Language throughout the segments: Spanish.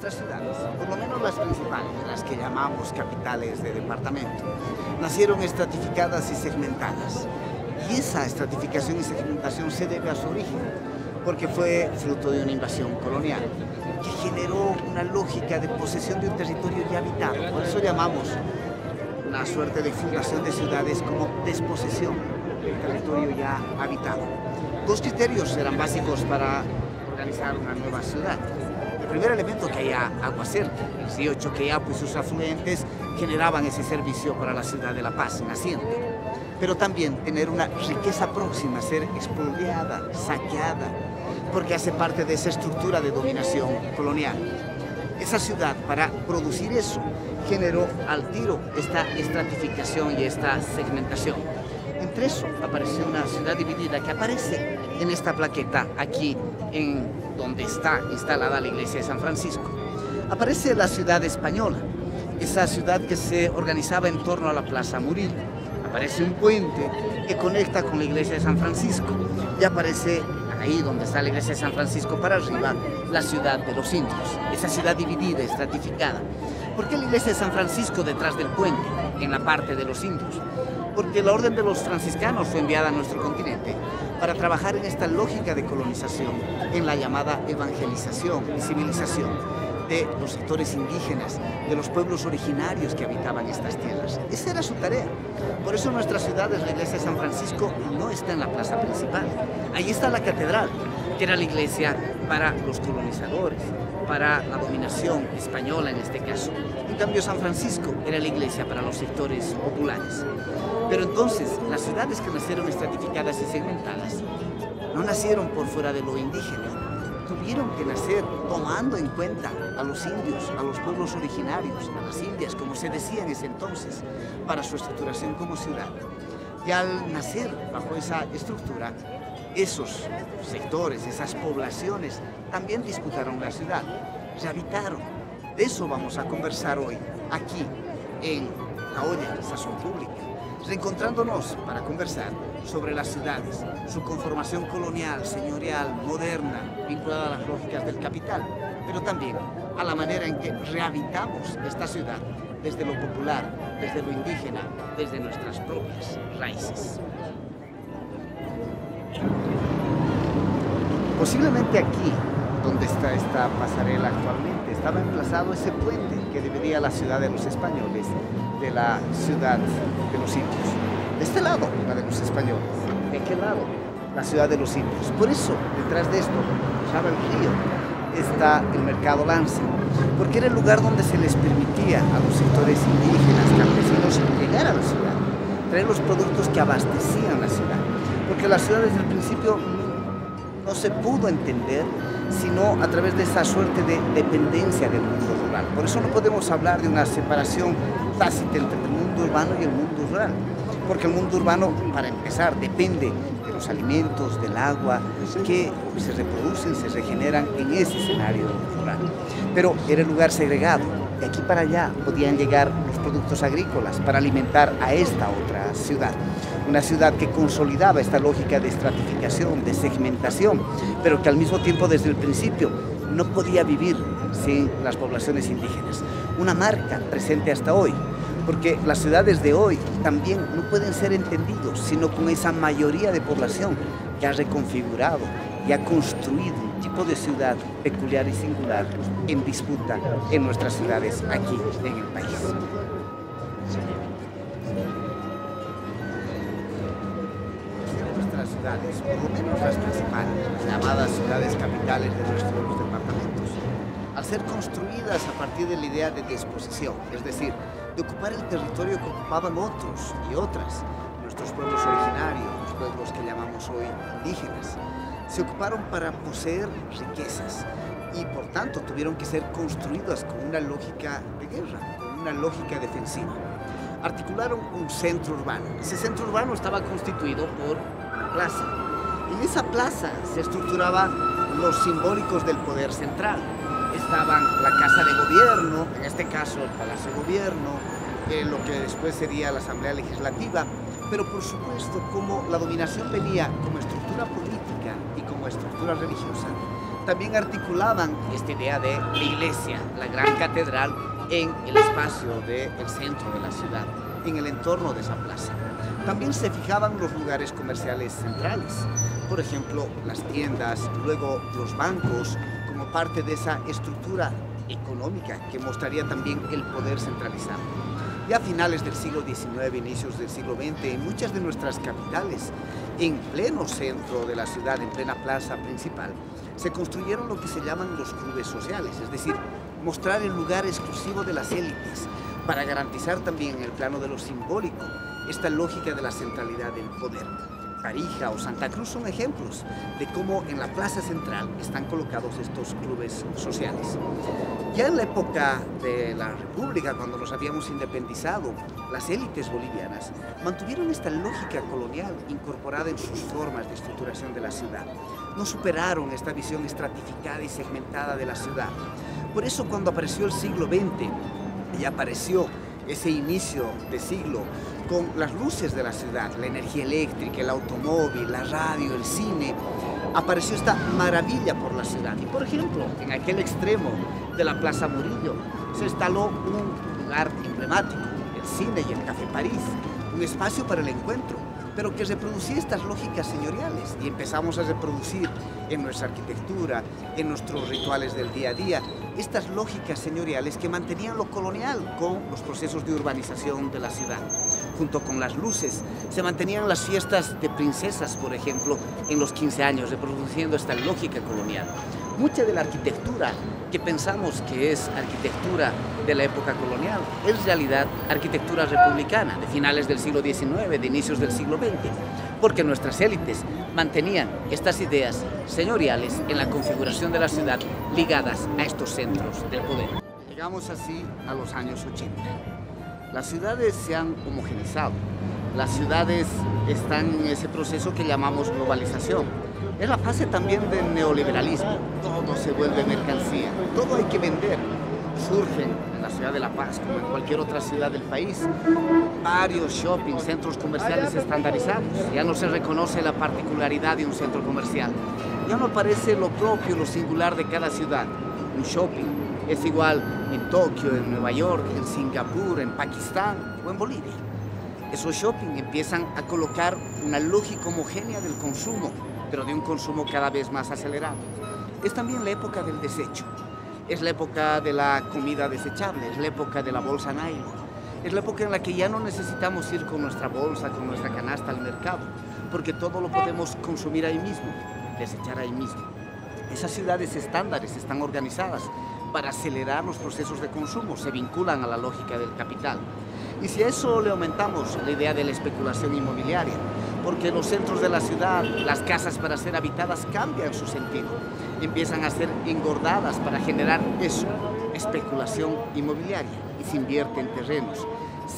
Nuestras ciudades, por lo menos las principales, las que llamamos capitales de departamento, nacieron estratificadas y segmentadas. Y esa estratificación y segmentación se debe a su origen, porque fue fruto de una invasión colonial que generó una lógica de posesión de un territorio ya habitado. Por eso llamamos una suerte de fundación de ciudades como desposesión del territorio ya habitado. Dos criterios eran básicos para organizar una nueva ciudad. El primer elemento, que haya agua cerca. El río Choqueyapo y sus afluentes generaban ese servicio para la ciudad de La Paz naciente. Pero también tener una riqueza próxima a ser expoliada, saqueada, porque hace parte de esa estructura de dominación colonial. Esa ciudad, para producir eso, generó al tiro esta estratificación y esta segmentación. Entre eso apareció una ciudad dividida que aparece en esta plaqueta aquí, en donde está instalada la iglesia de San Francisco. Aparece la ciudad española, esa ciudad que se organizaba en torno a la Plaza Murillo. Aparece un puente que conecta con la iglesia de San Francisco y aparece ahí donde está la iglesia de San Francisco para arriba, la ciudad de los indios, esa ciudad dividida, estratificada. ¿Por qué la iglesia de San Francisco detrás del puente, en la parte de los indios? Porque la orden de los franciscanos fue enviada a nuestro continente para trabajar en esta lógica de colonización, en la llamada evangelización y civilización de los sectores indígenas, de los pueblos originarios que habitaban estas tierras. Esa era su tarea. Por eso en nuestras ciudades la iglesia de San Francisco no está en la plaza principal. Ahí está la catedral, que era la iglesia para los colonizadores, para la dominación española en este caso. En cambio, San Francisco era la iglesia para los sectores populares. Pero entonces, las ciudades que nacieron estratificadas y segmentadas no nacieron por fuera de lo indígena. Tuvieron que nacer tomando en cuenta a los indios, a los pueblos originarios, a las indias, como se decía en ese entonces, para su estructuración como ciudad. Y al nacer bajo esa estructura, esos sectores, esas poblaciones, también disputaron la ciudad, se habitaron. De eso vamos a conversar hoy, aquí, en La Olla, Sazón Pública, reencontrándonos para conversar sobre las ciudades, su conformación colonial, señorial, moderna, vinculada a las lógicas del capital, pero también a la manera en que rehabilitamos esta ciudad desde lo popular, desde lo indígena, desde nuestras propias raíces. Posiblemente aquí, donde está esta pasarela actualmente, estaba emplazado ese puente que dividía la ciudad de los españoles de la ciudad de los indios. De este lado, la de los españoles. ¿De qué lado? La ciudad de los indios. Por eso, detrás de esto, cruzaba el río, está el mercado Lanza, porque era el lugar donde se les permitía a los sectores indígenas, campesinos, llegar a la ciudad, traer los productos que abastecían la ciudad. Porque la ciudad desde el principio no se pudo entender sino a través de esa suerte de dependencia del mundo rural. Por eso no podemos hablar de una separación tácita entre el mundo urbano y el mundo rural, porque el mundo urbano, para empezar, depende de los alimentos, del agua, que se reproducen, se regeneran en ese escenario rural. Pero era el lugar segregado. De aquí para allá podían llegar los productos agrícolas para alimentar a esta otra ciudad. Una ciudad que consolidaba esta lógica de estratificación, de segmentación, pero que al mismo tiempo desde el principio no podía vivir sin las poblaciones indígenas. Una marca presente hasta hoy, porque las ciudades de hoy también no pueden ser entendidos sino con esa mayoría de población que ha reconfigurado y ha construido un tipo de ciudad peculiar y singular en disputa en nuestras ciudades aquí en el país. Nuestras ciudades, por lo menos las principales, las llamadas ciudades capitales de nuestros departamentos, al ser construidas a partir de la idea de disposición, es decir, de ocupar el territorio que ocupaban otros y otras, nuestros pueblos originarios, los pueblos que llamamos hoy indígenas, se ocuparon para poseer riquezas y por tanto tuvieron que ser construidas con una lógica de guerra, con una lógica defensiva. Articularon un centro urbano. Ese centro urbano estaba constituido por una plaza. En esa plaza se estructuraban los simbólicos del poder central. Estaban la Casa de Gobierno, en este caso el Palacio de Gobierno, lo que después sería la Asamblea Legislativa, pero por supuesto como la dominación venía como estructura política y como estructura religiosa, también articulaban esta idea de la iglesia, la gran catedral, en el espacio del centro de la ciudad, en el entorno de esa plaza. También se fijaban los lugares comerciales centrales, por ejemplo, las tiendas, luego los bancos, como parte de esa estructura económica que mostraría también el poder centralizado. Ya a finales del siglo XIX, inicios del siglo XX, en muchas de nuestras capitales, en pleno centro de la ciudad, en plena plaza principal, se construyeron lo que se llaman los clubes sociales, es decir, mostrar el lugar exclusivo de las élites, para garantizar también en el plano de lo simbólico esta lógica de la centralidad del poder. Tarija o Santa Cruz son ejemplos de cómo en la plaza central están colocados estos clubes sociales. Ya en la época de la República, cuando nos habíamos independizado, las élites bolivianas mantuvieron esta lógica colonial incorporada en sus formas de estructuración de la ciudad. No superaron esta visión estratificada y segmentada de la ciudad. Por eso cuando apareció el siglo XX y apareció ese inicio de siglo con las luces de la ciudad, la energía eléctrica, el automóvil, la radio, el cine, apareció esta maravilla por la ciudad. Y por ejemplo, en aquel extremo de la Plaza Murillo se instaló un lugar emblemático, el cine y el Café París, un espacio para el encuentro, pero que reproducía estas lógicas señoriales y empezamos a reproducir en nuestra arquitectura, en nuestros rituales del día a día, estas lógicas señoriales que mantenían lo colonial con los procesos de urbanización de la ciudad. Junto con las luces se mantenían las fiestas de princesas, por ejemplo, en los 15 años, reproduciendo esta lógica colonial. Mucha de la arquitectura que pensamos que es arquitectura de la época colonial es en realidad arquitectura republicana de finales del siglo XIX, de inicios del siglo XX, porque nuestras élites mantenían estas ideas señoriales en la configuración de la ciudad ligadas a estos centros del poder. Llegamos así a los años 80. Las ciudades se han homogeneizado, las ciudades están en ese proceso que llamamos globalización. Es la fase también del neoliberalismo, todo se vuelve mercancía, todo hay que vender. Surgen en la ciudad de La Paz, como en cualquier otra ciudad del país, varios shopping, centros comerciales estandarizados. Ya no se reconoce la particularidad de un centro comercial, ya no aparece lo propio, lo singular de cada ciudad. Un shopping es igual en Tokio, en Nueva York, en Singapur, en Pakistán o en Bolivia. Esos shopping empiezan a colocar una lógica homogénea del consumo, pero de un consumo cada vez más acelerado. Es también la época del desecho, es la época de la comida desechable, es la época de la bolsa nylon, es la época en la que ya no necesitamos ir con nuestra bolsa, con nuestra canasta al mercado, porque todo lo podemos consumir ahí mismo, desechar ahí mismo. Esas ciudades estándares están organizadas para acelerar los procesos de consumo, se vinculan a la lógica del capital. Y si a eso le aumentamos la idea de la especulación inmobiliaria, porque los centros de la ciudad, las casas para ser habitadas cambian su sentido, empiezan a ser engordadas para generar eso, especulación inmobiliaria, y se invierte en terrenos,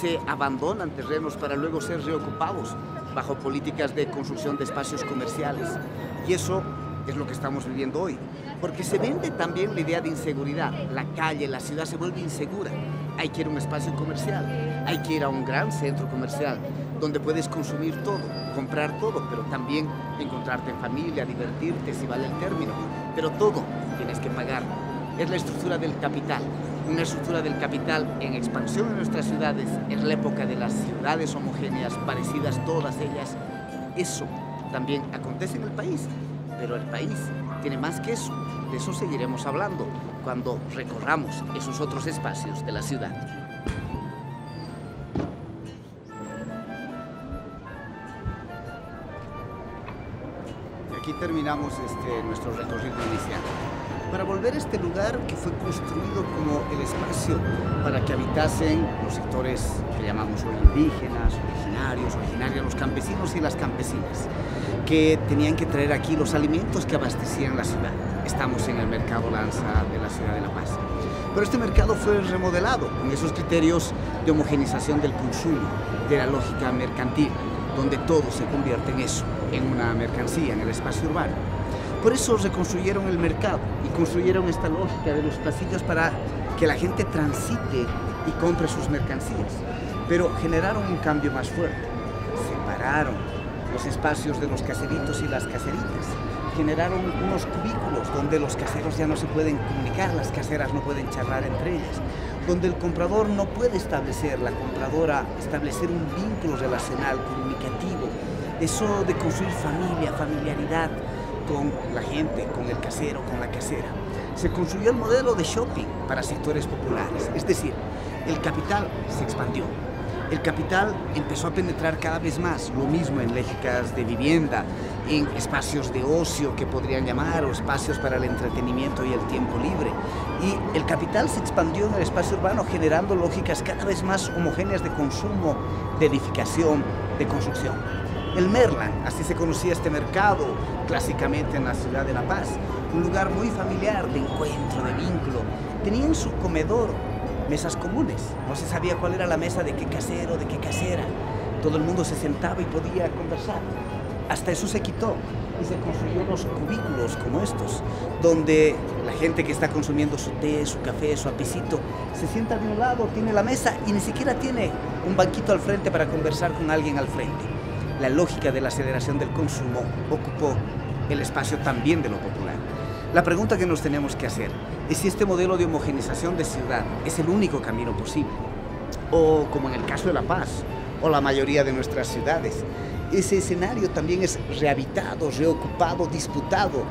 se abandonan terrenos para luego ser reocupados bajo políticas de construcción de espacios comerciales, y eso es lo que estamos viviendo hoy, porque se vende también la idea de inseguridad, la calle, la ciudad se vuelve insegura, hay que ir a un espacio comercial, hay que ir a un gran centro comercial, donde puedes consumir todo, comprar todo, pero también encontrarte en familia, divertirte si vale el término, pero todo tienes que pagar. Es la estructura del capital, una estructura del capital en expansión en nuestras ciudades, es la época de las ciudades homogéneas, parecidas todas ellas. Eso también acontece en el país, pero el país tiene más que eso. De eso seguiremos hablando cuando recorramos esos otros espacios de la ciudad. Aquí terminamos nuestro recorrido inicial. Para volver a este lugar que fue construido como el espacio para que habitasen los sectores que llamamos hoy indígenas, originarios, los campesinos y las campesinas, que tenían que traer aquí los alimentos que abastecían la ciudad. Estamos en el Mercado Lanza de la ciudad de La Paz. Pero este mercado fue remodelado con esos criterios de homogenización del consumo, de la lógica mercantil, donde todo se convierte en eso, en una mercancía, en el espacio urbano. Por eso reconstruyeron el mercado y construyeron esta lógica de los pasillos para que la gente transite y compre sus mercancías. Pero generaron un cambio más fuerte. Separaron los espacios de los caseritos y las caseritas. Generaron unos cubículos donde los caseros ya no se pueden comunicar, las caseras no pueden charlar entre ellas, donde el comprador no puede establecer, la compradora, establecer un vínculo relacional, comunicativo, eso de construir familia, familiaridad con la gente, con el casero, con la casera. Se construyó el modelo de shopping para sectores populares, es decir, el capital se expandió. El capital empezó a penetrar cada vez más, lo mismo en lógicas de vivienda, en espacios de ocio que podrían llamar, o espacios para el entretenimiento y el tiempo libre. Y el capital se expandió en el espacio urbano generando lógicas cada vez más homogéneas de consumo, de edificación, de construcción. El Merland, así se conocía este mercado, clásicamente en la ciudad de La Paz, un lugar muy familiar, de encuentro, de vínculo. Tenía en su comedor mesas comunes, no se sabía cuál era la mesa de qué casero, de qué casera. Todo el mundo se sentaba y podía conversar. Hasta eso se quitó y se construyó los cubículos como estos, donde la gente que está consumiendo su té, su café, su apicito, se sienta de un lado, tiene la mesa y ni siquiera tiene un banquito al frente para conversar con alguien al frente. La lógica de la aceleración del consumo ocupó el espacio también de lo popular. La pregunta que nos tenemos que hacer es si este modelo de homogenización de ciudad es el único camino posible, o como en el caso de La Paz, o la mayoría de nuestras ciudades, ese escenario también es rehabitado, reocupado, disputado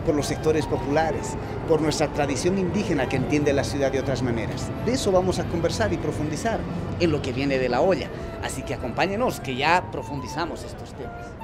por los sectores populares, por nuestra tradición indígena que entiende la ciudad de otras maneras. De eso vamos a conversar y profundizar en lo que viene de la olla. Así que acompáñenos, que ya profundizamos estos temas.